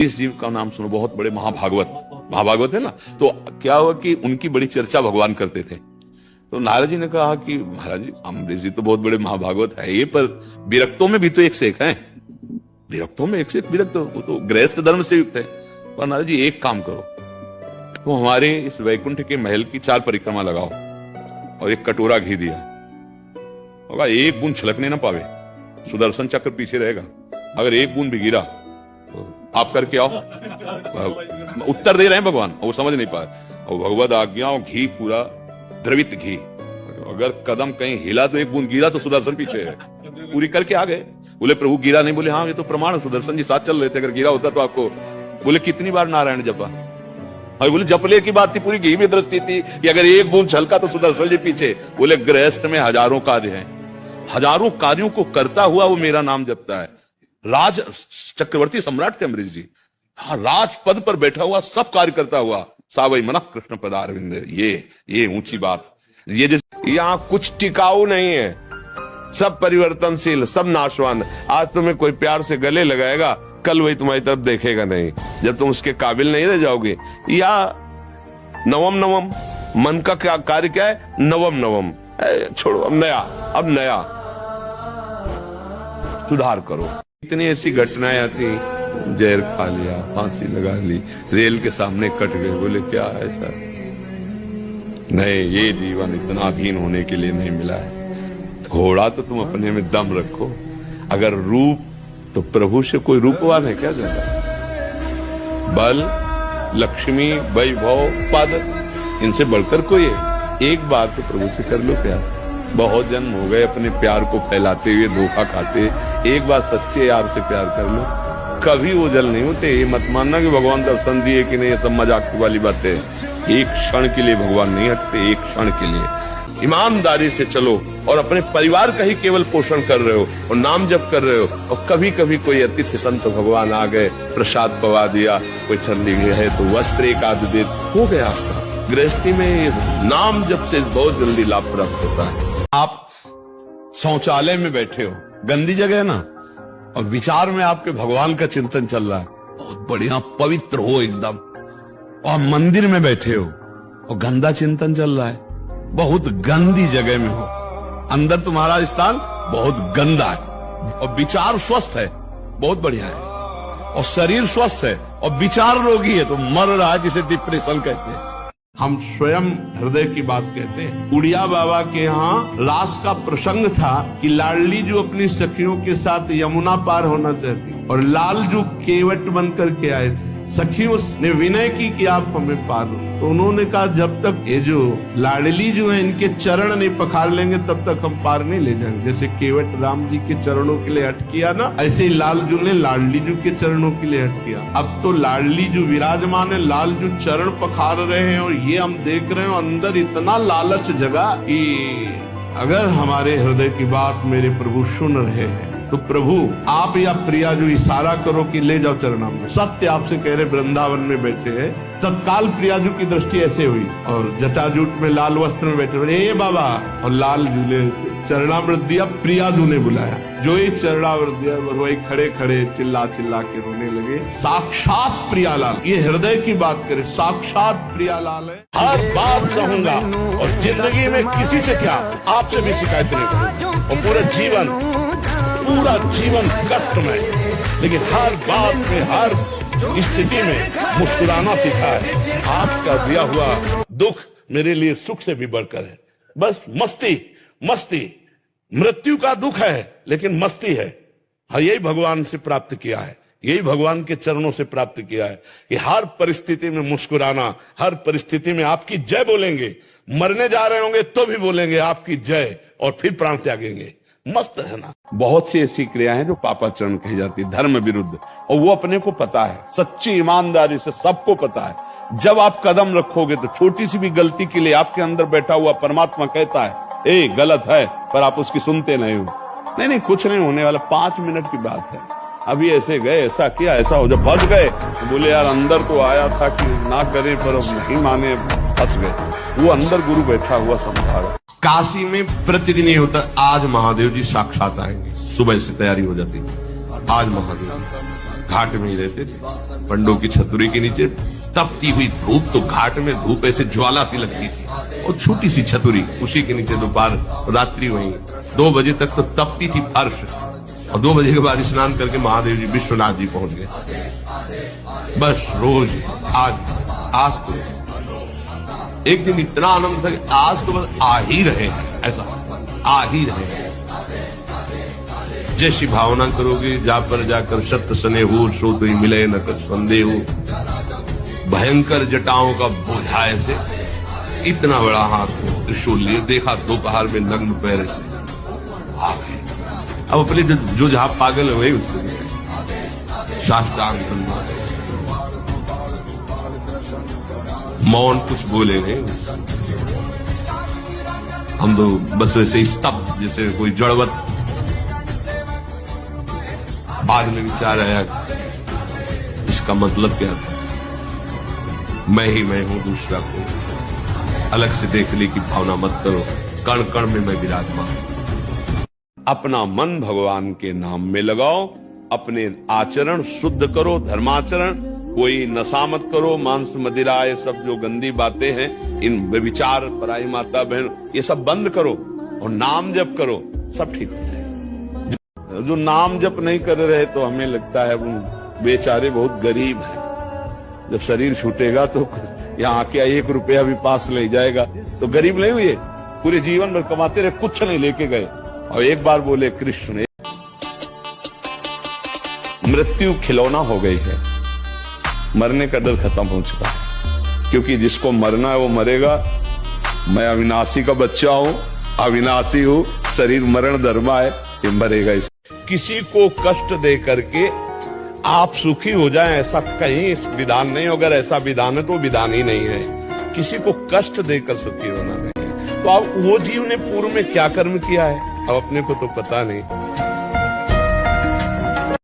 इस जीव का नाम सुनो, बहुत बड़े महाभागवत है ना। तो क्या हुआ कि उनकी बड़ी चर्चा भगवान करते थे। तो नारद जी ने कहा कि महाराज जी, अम्बरीश जी तो बहुत बड़े महाभागवत है ये, पर विरक्तों में भी तो एक से एक है, विरक्तों में एक से एक विरक्त, वो तो गृहस्थ धर्म से युक्त है। पर नारद जी एक काम करो, तो हमारे इस वैकुंठ के महल की 4 परिक्रमा लगाओ और एक कटोरा घी दिया होगा, एक बूंद छलकने ना पावे, सुदर्शन चक्र पीछे रहेगा, अगर एक बूंद भी गिरा तो आप करके आओ। उत्तर दे रहे हैं भगवान, वो समझ नहीं पाए। और भगवद आज्ञा और घी पूरा द्रवित घी, अगर कदम कहीं हिला तो एक बूंद गिरा तो सुदर्शन पीछे है, पूरी करके आ गए। बोले प्रभु गिरा नहीं, बोले हाँ ये तो प्रमाण, सुदर्शन जी साथ चल रहे थे, अगर गिरा होता तो आपको। बोले कितनी बार नारायण जपा? और बोले जपले की बात थी, पूरी घी में दृष्टि थी कि अगर एक बूंद छलका तो सुदर्शन जी पीछे। बोले गृहस्थ में हजारों कार्य हैं, हजारों कार्यों को करता हुआ वो मेरा नाम जपता है। राज चक्रवर्ती सम्राट थे अम्बरीश जी, हाँ, राजपद पर बैठा हुआ सब कार्य करता हुआ, सावई मना कृष्ण पदारविंद। ये ऊंची बात। ये जैसे यहाँ कुछ टिकाऊ नहीं है, सब परिवर्तनशील, सब नाशवान। आज तुम्हें कोई प्यार से गले लगाएगा, कल वही तुम्हारी तरफ देखेगा नहीं, जब तुम उसके काबिल नहीं रह जाओगे। या नवम मन का क्या कार्य क्या है? नवम छोड़ो, अब नया सुधार करो। इतनी ऐसी घटनाएं आती, जहर खा लिया, फांसी लगा ली, रेल के सामने कट गए। बोले क्या ऐसा? नहीं, ये जीवन इतना अधीन होने के लिए नहीं मिला है। घोड़ा तो तुम अपने में दम रखो, अगर रूप तो प्रभु से कोई रूपवान है क्या ज्यादा? बल, लक्ष्मी, वैभव, पद, इनसे बढ़कर कोई है? एक बार तो प्रभु से कर लो प्यार। बहुत जन्म हो गए अपने प्यार को फैलाते हुए धोखा खाते, एक बार सच्चे यार से प्यार कर लो, कभी वो जल नहीं होते। ये मत मानना कि भगवान दर्शन दिए कि नहीं, ये सब मजाक वाली बातें। एक क्षण के लिए भगवान नहीं हटते, एक क्षण के लिए। ईमानदारी से चलो और अपने परिवार का ही केवल पोषण कर रहे हो और नाम जप कर रहे हो, और कभी कभी कोई अतिथि संत भगवान आ गए, प्रसाद पवा दिया, कोई ठंडी है तो वस्त्र एक आध दे, हो गया आपका। गृहस्थी में नाम जप से बहुत जल्दी लाभ प्राप्त होता है। आप शौचालय में बैठे हो, गंदी जगह है ना, और विचार में आपके भगवान का चिंतन चल रहा है, बहुत बढ़िया पवित्र हो एकदम। और मंदिर में बैठे हो और गंदा चिंतन चल रहा है, बहुत गंदी जगह में हो, अंदर तुम्हारा स्थान बहुत गंदा है, और विचार स्वस्थ है, बहुत बढ़िया है, और शरीर स्वस्थ है और विचार रोगी है तो मर रहा है, जिसे डिप्रेशन कहते हैं। हम स्वयं हृदय की बात कहते हैं। उड़िया बाबा के यहाँ रास का प्रसंग था कि लाडली जो अपनी सखियों के साथ यमुना पार होना चाहती और लाल जो केवट बन करके आए थे, सखियों ने विनय की कि आप हमें पार हो। तो उन्होंने कहा जब तक ये जो लाडली जो है इनके चरण नहीं पखार लेंगे तब तक हम पार नहीं ले जाएंगे। जैसे केवट राम जी के चरणों के लिए हट किया ना, ऐसे ही लालजू ने लाडली जू के चरणों के लिए हट किया। अब तो लाडली जो विराजमान है, लालजू चरण पखार रहे हैं, और ये हम देख रहे हैं अंदर इतना लालच जगा कि अगर हमारे हृदय की बात मेरे प्रभु सुन रहे हैं तो प्रभु आप या प्रिया जो इशारा करो कि ले जाओ चरणामृत। सत्य आपसे कह रहे, वृंदावन में बैठे हैं, तत्काल प्रियाजू की दृष्टि ऐसे हुई और जटाजूट में लाल वस्त्र में बैठे हुए, ए बाबा, और लाल झूले चरणामृत दिया। प्रियाजू ने बुलाया, जो ही चरणामृत दिया वही खड़े खड़े चिल्ला चिल्ला के रोने लगे। साक्षात प्रियालाल, ये हृदय की बात करे, साक्षात प्रियालाल है। हर बात सहूंगा और जिंदगी में किसी से क्या, आपसे भी शिकायत नहीं करूंगा, और पूरा जीवन कष्ट में, लेकिन हर बात में, हर स्थिति में मुस्कुराना सीखा है। आपका दिया हुआ दुख मेरे लिए सुख से भी बढ़कर है। बस मस्ती, मृत्यु का दुख है लेकिन मस्ती है। हाँ, यही भगवान से प्राप्त किया है, यही भगवान के चरणों से प्राप्त किया है कि हर परिस्थिति में मुस्कुराना, हर परिस्थिति में आपकी जय बोलेंगे। मरने जा रहे होंगे तो भी बोलेंगे आपकी जय, और फिर प्राण त्यागेंगे। मस्त है ना। बहुत सी ऐसी क्रियाएं हैं जो पापाचरण कही जाती है, धर्म विरुद्ध, और वो अपने को पता है, सच्ची ईमानदारी से सबको पता है। जब आप कदम रखोगे तो छोटी सी भी गलती के लिए आपके अंदर बैठा हुआ परमात्मा कहता है ए गलत है, पर आप उसकी सुनते नहीं हो। नहीं, कुछ नहीं होने वाला, 5 मिनट की बात है। अभी ऐसे गए, ऐसा किया, ऐसा हो, जब फंस गए तो बोले यार अंदर तो आया था कि ना करे, पर अब नहीं माने, फंस गए। वो अंदर गुरु बैठा हुआ समझा रहा। काशी में प्रतिदिन ये होता है, आज महादेव जी साक्षात आएंगे, सुबह से तैयारी हो जाती है, आज महादेव घाट में ही रहते थे, पंडों की छतरी के नीचे तपती हुई धूप, तो घाट में धूप ऐसे ज्वाला सी लगती थी, और छोटी सी छतरी उसी के नीचे दोपहर रात्रि वहीं 2 बजे तक तो तपती थी फर्श, और 2 बजे के बाद स्नान करके महादेव जी विश्वनाथ जी पहुंच गए। बस रोज आज तो एक दिन इतना आनंद था कि आज तो बस आ ही रहे हैं, ऐसा आ ही रहे हैं। जैसी भावना करोगे जा पर जाकर सत्य सने हो, सो तो ही मिले न कुछ संदेह हो। भयंकर जटाओं का बोझा ऐसे, इतना बड़ा हाथ में त्रिशूल लिए, देखा दोपहर में नग्न पैर से आ गए। अब अपने जो जहां पागल है वही उसको साष्टांग दंडवत, मौन, कुछ बोले नहीं। हम तो बस वैसे ही स्तब्ध, जैसे कोई जड़वत। बाद में विचार आया इसका मतलब क्या था, मैं ही मैं हूं, दूसरा को अलग से देखने की भावना मत करो, कण कण में मैं विराजमान। अपना मन भगवान के नाम में लगाओ, अपने आचरण शुद्ध करो, धर्माचरण। कोई नशा मत करो, मांस मदिरा, ये सब जो गंदी बातें हैं, इन व्यभिचार, पराई माता बहन, ये सब बंद करो और नाम जप करो, सब ठीक हो जाए। जो नाम जप नहीं कर रहे तो हमें लगता है वो बेचारे बहुत गरीब हैं। जब शरीर छूटेगा तो यहाँ आके 1 रुपया भी पास ले जाएगा तो गरीब नहीं हुए, पूरे जीवन भर कमाते रहे, कुछ नहीं लेके गए, और एक बार बोले कृष्ण। मृत्यु खिलौना हो गई है, मरने का डर खत्म हो चुका है, क्योंकि जिसको मरना है वो मरेगा। मैं अविनाशी का बच्चा हूं, अविनाशी हूं, शरीर मरण धर्मा है, ये मरेगा। किसी को कष्ट दे करके आप सुखी हो जाएं, ऐसा कहीं विधान नहीं। अगर ऐसा विधान है तो विधान ही नहीं है। किसी को कष्ट देकर सुखी होना नहीं है। तो अब वो जीव ने पूर्व में क्या कर्म किया है, अब अपने को तो पता नहीं।